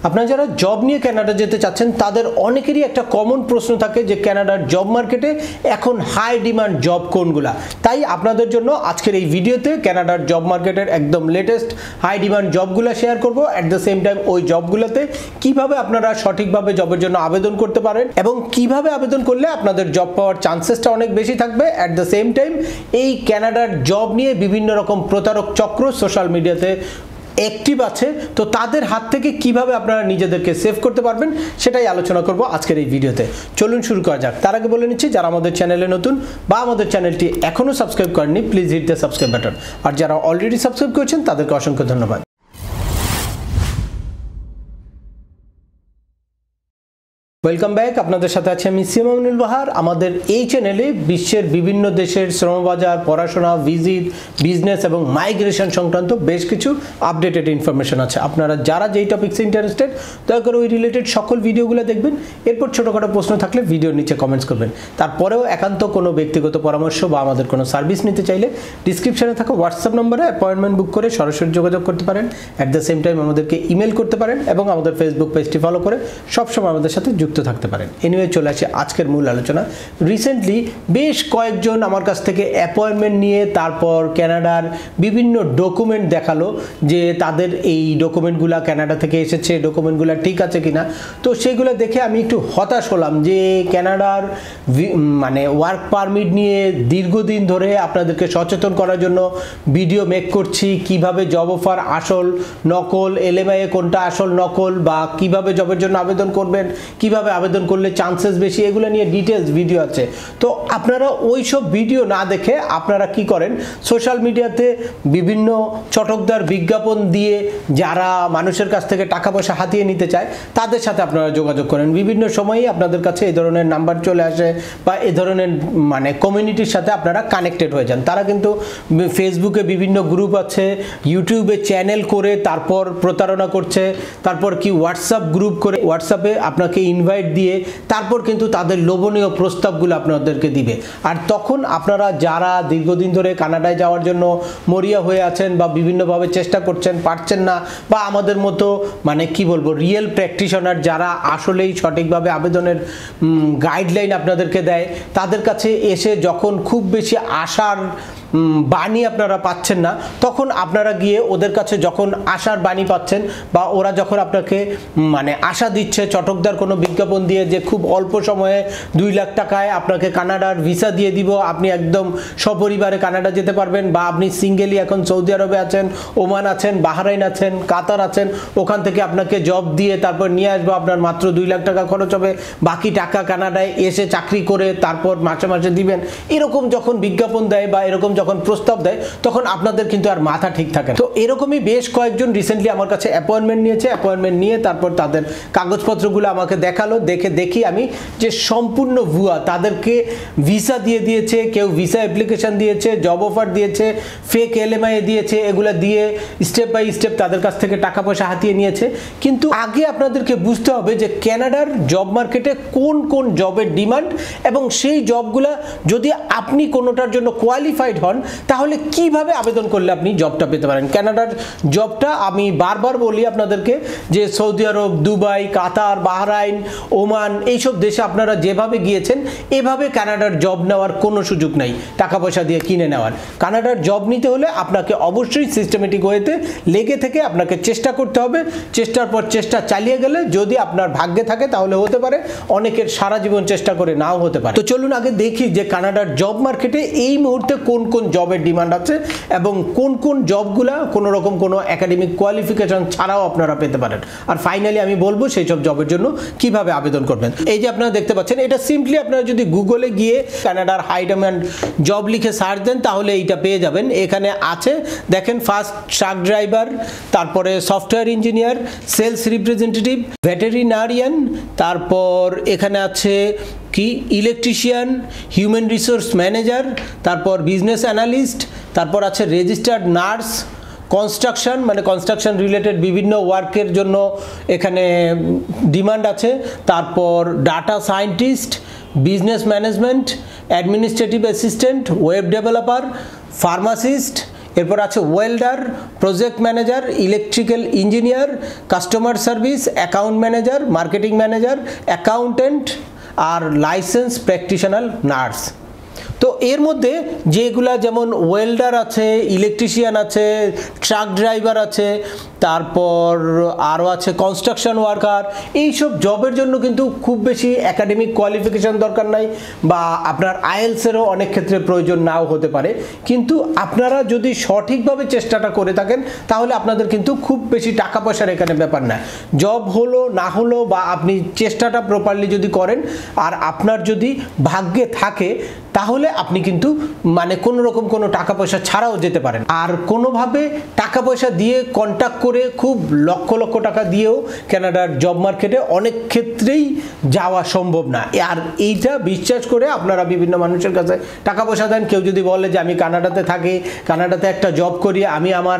আপনারা যারা জব নিয়ে কানাডা যেতে চাচ্ছেন তাদের অনেকেরই একটা কমন প্রশ্ন থাকে যে কানাডার জব মার্কেটে এখন হাই ডিমান্ড জব কোনগুলা। তাই আপনাদের জন্য আজকের এই ভিডিওতে কানাডার জব মার্কেটের একদম লেটেস্ট হাই ডিমান্ড জবগুলো শেয়ার করব। অ্যাট দ্য সেম টাইম ওই জবগুলোতে কিভাবে আপনারা সঠিকভাবে জবের জন্য আবেদন করতে পারেন এবং কিভাবে আবেদন করলে আপনাদের জব পাওয়ার চান্সেসটা অনেক বেশি থাকবে। অ্যাট দ্য সেম টাইম এই কানাডার জব নিয়ে বিভিন্ন রকম প্রতারক চক্র সোশ্যাল মিডিয়াতে অ্যাক্টিভ আছে, তো তাদের হাত থেকে কিভাবে আপনারা নিজেদেরকে সেভ করতে পারবেন সেটাই আলোচনা করব আজকের এই ভিডিওতে। চলুন শুরু করা যাক। তার আগে বলে নিচ্ছি, যারা আমাদের চ্যানেলে নতুন বা আমাদের চ্যানেলটি এখনও সাবস্ক্রাইব করেননি please hit the subscribe button, আর যারা অলরেডি সাবস্ক্রাইব করেছেন তাদেরকে অসংখ্য ধন্যবাদ। Welcome back. আপনাদের সাথে আছে আমি সিমামুনুল বাহার। আমাদের এই চ্যানেলে বিশ্বের বিভিন্ন দেশের শ্রমবাজার, পড়াশোনা, ভিজিট, বিজনেস এবং মাইগ্রেশন সংক্রান্ত বেশ কিছু আপডেটেড ইনফরমেশন আছে। আপনারা যারা যেই টপিক্সে ইন্টারেস্টেড দয়া করে ওই রিলেটেড সকল ভিডিওগুলো দেখবেন। এরপর ছোটোখাটো প্রশ্ন থাকলে ভিডিওর নিচে কমেন্টস করবেন। তারপরেও একান্ত কোনো ব্যক্তিগত পরামর্শ বা আমাদের কোনো সার্ভিস নিতে চাইলে ডিসক্রিপশনে থাকা হোয়াটসঅ্যাপ নম্বরে অ্যাপয়েন্টমেন্ট বুক করে সরাসরি যোগাযোগ করতে পারেন। অ্যাট দ্য সেম টাইম আমাদেরকে ইমেল করতে পারেন এবং আমাদের ফেসবুক পেজটি ফলো করে সবসময় আমাদের সাথে যুক্ত থাকতে পারেন। এনিওয়ে চলে আসে আজকের মূল আলোচনা। রিসেন্টলি বেশ কয়েকজন আমার কাছ থেকে অ্যাপয়েন্টমেন্ট নিয়ে তারপর কানাডার বিভিন্ন ডকুমেন্ট দেখালো যে তাদের এই ডকুমেন্টগুলো কানাডা থেকে এসেছে, ডকুমেন্টগুলো ঠিক আছে কিনা। তো সেইগুলো দেখে আমি একটু হতাশ হলাম যে কানাডার মানে ওয়ার্ক পারমিট নিয়ে দীর্ঘদিন ধরে আপনাদেরকে সচেতন করার জন্য ভিডিও মেক করছি, কিভাবে জব অফার আসল নকল, এলএমআই কোনটা আসল নকল, বা কিভাবে জবের জন্য আবেদন করবেন, কিভাবে আবেদন করলে চান্সেস বেশি, এগুলো নিয়ে ডিটেলস ভিডিও আছে। তো আপনারা ওই সব ভিডিও না দেখে আপনারা কি করেন, সোশ্যাল মিডিয়াতে বিভিন্ন চটকদার বিজ্ঞাপন দিয়ে যারা মানুষের কাছ থেকে টাকা পয়সা হাতিয়ে নিতে চায় তাদের সাথে আপনারা যোগাযোগ করেন। বিভিন্ন সময়ই আপনাদের কাছে এই ধরনের নাম্বার চলে আসে বা এই ধরনের মানে কমিউনিটির সাথে আপনারা কানেক্টেড হয়ে যান। তারা কিন্তু ফেসবুকে বিভিন্ন গ্রুপ আছে, ইউটিউবে চ্যানেল করে তারপর প্রতারণা করছে, তারপর কি হোয়াটসঅ্যাপ গ্রুপ করে হোয়াটসঅ্যাপে আপনাকে ইনভাইট দিয়ে তারপর কিন্তু তাদের লোভনীয় প্রস্তাবগুলো আপনাদেরকে দিবে। আর তখন আপনারা যারা দীর্ঘদিন ধরে কানাডায় যাওয়ার জন্য মরিয়া হয়ে আছেন বা বিভিন্নভাবে চেষ্টা করছেন, পারছেন না, বা আমাদের মতো মানে কি বলবো রিয়েল প্র্যাকটিশনার যারা আসলেই সঠিকভাবে আবেদনের গাইডলাইন আপনাদেরকে দেয়, তাদের কাছে এসে যখন খুব বেশি আশার বাণী আপনারা পাচ্ছেন না, তখন আপনারা গিয়ে ওদের কাছে যখন আশার বাণী পাচ্ছেন বা ওরা যখন আপনাকে মানে আশা দিচ্ছে চটকদার কোনো বিজ্ঞাপন দিয়ে যে খুব অল্প সময়ে 2 লাখ টাকায় আপনাকে কানাডার ভিসা দিয়ে দিব, আপনি একদম সপরিবারে কানাডা যেতে পারবেন, বা আপনি সিঙ্গেলি এখন সৌদি আরবে আছেন, ওমান আছেন, বাহরাইন আছেন, কাতার আছেন, ওখান থেকে আপনাকে জব দিয়ে তারপর নিয়ে আসবো, আপনার মাত্র 2 লাখ টাকা খরচ হবে, বাকি টাকা কানাডায় এসে চাকরি করে তারপর মাসে মাসে দিবেন, এরকম যখন বিজ্ঞাপন দেয় বা এরকম যখন প্রস্তাব দেয় তখন আপনাদের কিন্তু আর মাথা ঠিক থাকে না। তো এরকমই বেশ কয়েকজন রিসেন্টলি আমার কাছে অ্যাপয়েন্টমেন্ট নিয়েছে। অ্যাপয়েন্টমেন্ট নিয়ে তারপর তাদের কাগজপত্রগুলো আমাকে দেখালো, দেখি আমি যে সম্পূর্ণ ভুয়া। তাদেরকে ভিসা দিয়ে দিয়েছে, কেউ ভিসা অ্যাপ্লিকেশন দিয়েছে, জব অফার দিয়েছে, ফেক এলএমআই দিয়েছে, এগুলো দিয়ে স্টেপ বাই স্টেপ তাদের কাছ থেকে টাকা পয়সা হাতিয়ে নিয়েছে। কিন্তু আগে আপনাদেরকে বুঝতে হবে যে কানাডার জব মার্কেটে কোন কোন জবের ডিমান্ড এবং সেই জবগুলা যদি আপনি কোনোটার জন্য কোয়ালিফাইড হন তাহলে কিভাবে আবেদন করলে আপনি জবটা পেতে পারেন। কানাডার জবটা আমি বারবার বলি আপনাদেরকে যে সৌদি আরব, দুবাই, কাতার, বাহরাইন, ওমান, এইসব দেশে আপনারা যেভাবে গিয়েছেন এভাবে কানাডার জব নেওয়ার কোনো সুযোগ নাই, টাকা পয়সা দিয়ে কিনে নেওয়ার। কানাডার জব নিতে হলে আপনাকে অবশ্যই সিস্টেমেটিক ওয়েতে লেগে থেকে আপনাকে চেষ্টা করতে হবে। চেষ্টার পর চেষ্টা চালিয়ে গেলে যদি আপনার ভাগ্যে থাকে তাহলে হতে পারে, অনেকের সারা জীবন চেষ্টা করে নাও হতে পারে। তো চলুন আগে দেখি যে কানাডার জব মার্কেটে এই মুহূর্তে কোন কোন জবের ডিমান্ড আছে এবং কোন কোন জবগুলা কোনো রকম কোনো একাডেমিক কোয়ালিফিকেশন ছাড়াও আপনারা পেতে পারেন। আর ফাইনালি আমি বলবো সেই সব জবের জন্য কিভাবে আবেদন করবেন। এই যে আপনারা দেখতে পাচ্ছেন, এটা সিম্পলি আপনারা যদি গুগলে গিয়ে কানাডার হাই ডিমান্ড জব লিখে সার্চ দেন তাহলে এইটা পেয়ে যাবেন। এখানে আছে দেখেন, ফার্স্ট ট্রাক ড্রাইভার, তারপরে software engineer, sales representative, veterinarian, তারপর এখানে আছে কি ইলেকট্রিশিয়ান, হিউম্যান রিসোর্স ম্যানেজার, তারপর বিজনেস অ্যানালিস্ট, তারপর আছে রেজিস্টার্ড নার্স, কনস্ট্রাকশন মানে কনস্ট্রাকশন রিলেটেড বিভিন্ন ওয়ার্কের জন্য এখানে ডিমান্ড আছে, তারপর data scientist, business management, administrative assistant, web developer, pharmacist, এরপর আছে welder, project manager, electrical engineer, customer service, account manager, marketing manager, accountant আর লাইসেন্স প্র্যাকটিশনার নার্স। তো এর মধ্যে যেগুলা যেমন ওয়েল্ডার আছে, ইলেকট্রিশিয়ান আছে, ট্রাক ড্রাইভার আছে, তারপর আরও আছে কনস্ট্রাকশন ওয়ার্কার, এইসব জবের জন্য কিন্তু খুব বেশি একাডেমিক কোয়ালিফিকেশন দরকার নাই বা আপনার আইএলসেরও অনেক ক্ষেত্রে প্রয়োজন নাও হতে পারে। কিন্তু আপনারা যদি সঠিকভাবে চেষ্টাটা করে থাকেন তাহলে আপনাদের কিন্তু খুব বেশি টাকা পয়সার এখানে ব্যাপার না। জব হলো না হলো বা আপনি চেষ্টাটা প্রপারলি যদি করেন আর আপনার যদি ভাগ্যে থাকে তাহলে আপনি কিন্তু মানে কোনো রকম কোনো টাকা পয়সা ছাড়াও যেতে পারেন। আর কোনোভাবে টাকা পয়সা দিয়ে কন্ট্যাক্ট করে খুব লক্ষ লক্ষ টাকা দিয়েও কানাডার জব মার্কেটে অনেক ক্ষেত্রেই যাওয়া সম্ভব না। আর এইটা বিশ্বাস করে আপনারা বিভিন্ন মানুষের কাছে টাকা পয়সা দেন। কেউ যদি বলে যে আমি কানাডাতে থাকি, কানাডাতে একটা জব করি, আমি আমার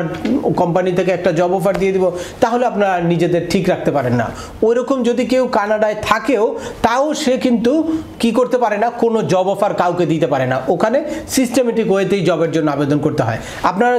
কোম্পানি থেকে একটা জব অফার দিয়ে দিব, তাহলে আপনারা নিজেদের ঠিক রাখতে পারেন না। ওইরকম যদি কেউ কানাডায় থাকেও তাও সে কিন্তু কি করতে পারে না, কোনো জব অফার কাউকে দিতে পারে না। ওখানে সিস্টেমেটিক ওয়েতেই জবের জন্য আবেদন করতে হয়। আপনারা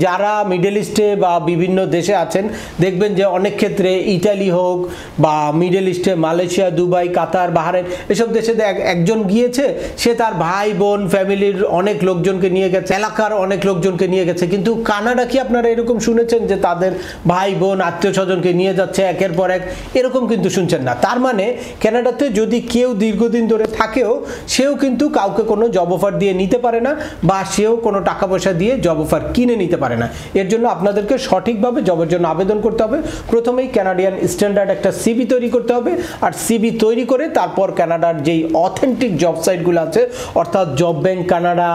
যারা মিডল ইস্টে বা বিভিন্ন দেশে আছেন দেখবেন যে অনেক ক্ষেত্রে ইটালি হোক বা মিডল ইস্টে মালয়েশিয়া, দুবাই, কাতার, বাহরাইন এসব দেশে একজন গিয়েছে, সে তার ভাই বোন ফ্যামিলির অনেক লোকজনকে নিয়ে গেছে, এলাকার অনেক লোকজনকে নিয়ে গেছে। কিন্তু কানাডা কি আপনারা এরকম শুনেছেন যে তাদের ভাই বোন আত্মীয় স্বজনকে নিয়ে যাচ্ছে একের পর এক? এরকম কিন্তু শুনছেন না। তার মানে কানাডাতে যদি কেউ দীর্ঘদিন ধরে থাকেও সেও কিন্তু কাউকে কোনো জব অফার দিয়ে নিতে পারে না বা সেও কোনো টাকা পয়সা দিয়ে জব অফার কিনে নিতে পারে না। এর জন্য আপনাদেরকে সঠিকভাবে জবের জন্য আবেদন করতে হবে। প্রথমেই কানাডিয়ান স্ট্যান্ডার্ড একটা সিভি তৈরি করতে হবে, আর সিভি তৈরি করে তারপর কানাডার যেই অথেন্টিক জব সাইটগুলো আছে অর্থাৎ job bank Canada,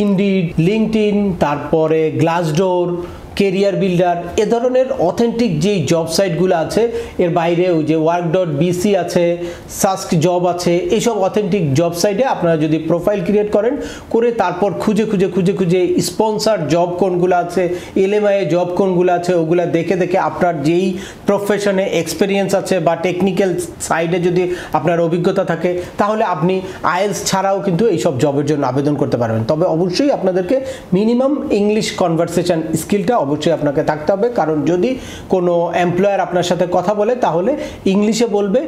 indeed, LinkedIn, তারপরে গ্লাসডোর, কেরিয়ার বিল্ডার, এ ধরনের অথেন্টিক যেই জব সাইটগুলো আছে, এর বাইরেও যে work.bc আছে, সাস্ক জব আছে, এইসব অথেন্টিক জব সাইটে আপনারা যদি প্রোফাইল ক্রিয়েট করেন করে তারপর খুঁজে স্পন্সার জব কোনগুলো আছে, এলএমআই জব কোনগুলো আছে ওগুলো দেখে আপনার যেই প্রফেশনে এক্সপিরিয়েন্স আছে বা টেকনিক্যাল সাইডে যদি আপনার অভিজ্ঞতা থাকে তাহলে আপনি আইএলস ছাড়াও কিন্তু এইসব জবের জন্য আবেদন করতে পারবেন। তবে অবশ্যই আপনাদেরকে মিনিমাম ইংলিশ কনভারসেশন স্কিলটা অবশ্যই আপনাকে থাকতে হবে, কারণ যদি কোনো এমপ্লয়ার আপনার সাথে কথা বলে তাহলে ইংলিশে বলবে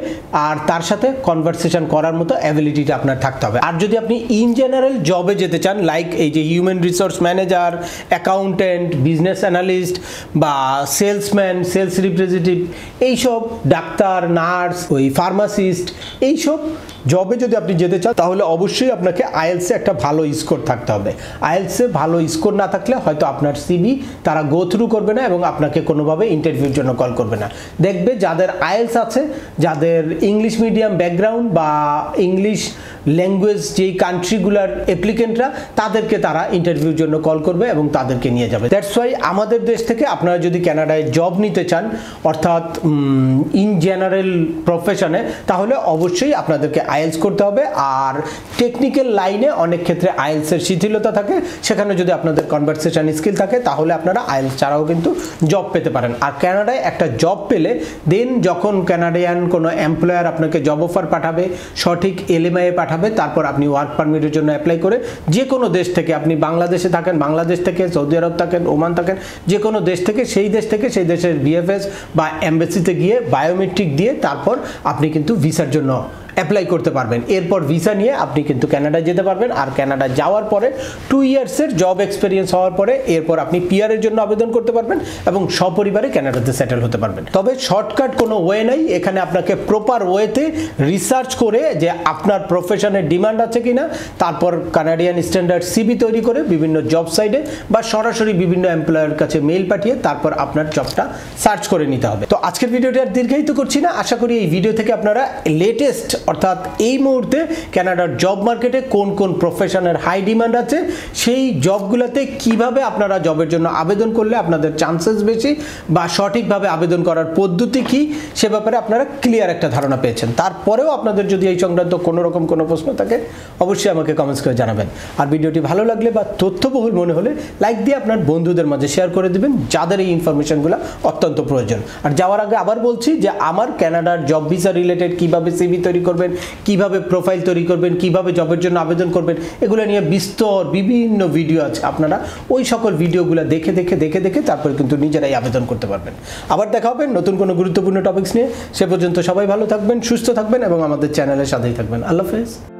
আর তার সাথে কনভারসেশন করার মতো অ্যাবিলিটিটা আপনার থাকতে হবে। আর যদি আপনি ইন জেনারেল জবে যেতে চান, লাইক এই যে human resource manager, accountant, business analyst বা সেলসম্যান, সেলস রিপ্রেজেন্টেটিভ, এইসব ডাক্তার, নার্স, ওই ফার্মাসিস্ট, এইসব জবে যদি আপনি যেতে চান তাহলে অবশ্যই আপনাকে আইএলসে একটা ভালো স্কোর থাকতে হবে। আইএলসে ভালো স্কোর না থাকলে হয়তো আপনার সিভি তারা গো থ্রু করবে না এবং আপনাকে কোনোভাবে ইন্টারভিউর জন্য কল করবে না। দেখবে যাদের আইএলস আছে, যাদের ইংলিশ মিডিয়াম ব্যাকগ্রাউন্ড বা ইংলিশ ল্যাঙ্গুয়েজ যেই কান্ট্রিগুলার অ্যাপ্লিকেন্টরা, তাদেরকে তারা ইন্টারভিউর জন্য কল করবে এবং তাদেরকে নিয়ে যাবে। দ্যাটস ওয়াই আমাদের দেশ থেকে আপনারা যদি কানাডায় জব নিতে চান অর্থাৎ ইন জেনারেল প্রফেশনে, তাহলে অবশ্যই আপনাদেরকে আইএলস করতে হবে। আর টেকনিক্যাল লাইনে অনেক ক্ষেত্রে আইএলসের শিথিলতা থাকে, সেখানে যদি আপনাদের কনভারসেশন স্কিল থাকে তাহলে আপনারা আইএলস ছাড়াও কিন্তু জব পেতে পারেন। আর কানাডায় একটা জব পেলে দেন যখন কানাডিয়ান কোনো এমপ্লয়ার আপনাকে জব অফার পাঠাবে, সঠিক এলএমআই পাঠাবে, তারপর আপনি ওয়ার্ক পারমিটের জন্য অ্যাপ্লাই করে যে কোনো দেশ থেকে, আপনি বাংলাদেশে থাকেন বাংলাদেশ থেকে, সৌদি আরব থাকেন, ওমান থাকেন, যে কোনো দেশ থেকে সেই দেশের বিএফএস বা এমবাসিতে গিয়ে বায়োমেট্রিক দিয়ে তারপর আপনি কিন্তু ভিসার জন্য অ্যাপ্লাই করতে পারবেন। এরপর ভিসা নিয়ে আপনি কিন্তু কানাডা যেতে পারবেন। আর কানাডা যাওয়ার পরে 2 ইয়ার্সের জব এক্সপিরিয়েন্স হওয়ার পরে এরপর আপনি পিআরের জন্য আবেদন করতে পারবেন এবং সপরিবারে কানাডাতে সেটেল হতে পারবেন। তবে শর্টকাট কোনো ওয়ে নাই, এখানে আপনাকে প্রপার ওয়েতে রিসার্চ করে যে আপনার প্রফেশনের ডিমান্ড আছে কিনা, তারপর কানাডিয়ান স্ট্যান্ডার্ড সিভি তৈরি করে বিভিন্ন জব সাইটে বা সরাসরি বিভিন্ন এমপ্লয়ারের কাছে মেইল পাঠিয়ে তারপর আপনার জবটা সার্চ করে নিতে হবে। তো আজকের ভিডিওটা আর দীর্ঘায়িত করছি না, আশা করি এই ভিডিও থেকে আপনারা লেটেস্ট অর্থাৎ এই মুহূর্তে কানাডার জব মার্কেটে কোন কোন প্রফেশনের হাই ডিমান্ড আছে, সেই জবগুলোতে কিভাবে আপনারা জবের জন্য আবেদন করলে আপনাদের চান্সেস বেশি বা সঠিকভাবে আবেদন করার পদ্ধতি কি, সে ব্যাপারে আপনারা ক্লিয়ার একটা ধারণা পেয়েছেন। তারপরেও আপনাদের যদি এই সংক্রান্ত কোনো রকম কোনো প্রশ্ন থাকে অবশ্যই আমাকে কমেন্টস করে জানাবেন। আর ভিডিওটি ভালো লাগলে বা তথ্যবহুল মনে হলে লাইক দিয়ে আপনার বন্ধুদের মাঝে শেয়ার করে দেবেন যাদের এই ইনফরমেশনগুলো অত্যন্ত প্রয়োজন। আর যাওয়ার আগে আবার বলছি যে আমার কানাডার জব ভিসা রিলেটেড কিভাবে সিভি তৈরি করবেন করবেন, কিভাবে প্রোফাইল তৈরি করবেন, কিভাবে জবের জন্য আবেদন করবেন, এগুলো নিয়ে বিস্তর বিভিন্ন ভিডিও আছে। আপনারা ওই সকল ভিডিওগুলো দেখে তারপরে কিন্তু নিজেরাই আবেদন করতে পারবেন। আবার দেখা হবে নতুন কোনো গুরুত্বপূর্ণ টপিকস নিয়ে। সে পর্যন্ত সবাই ভালো থাকবেন, সুস্থ থাকবেন এবং আমাদের চ্যানেলের সাথেই থাকবেন। আল্লাহ হাফেজ।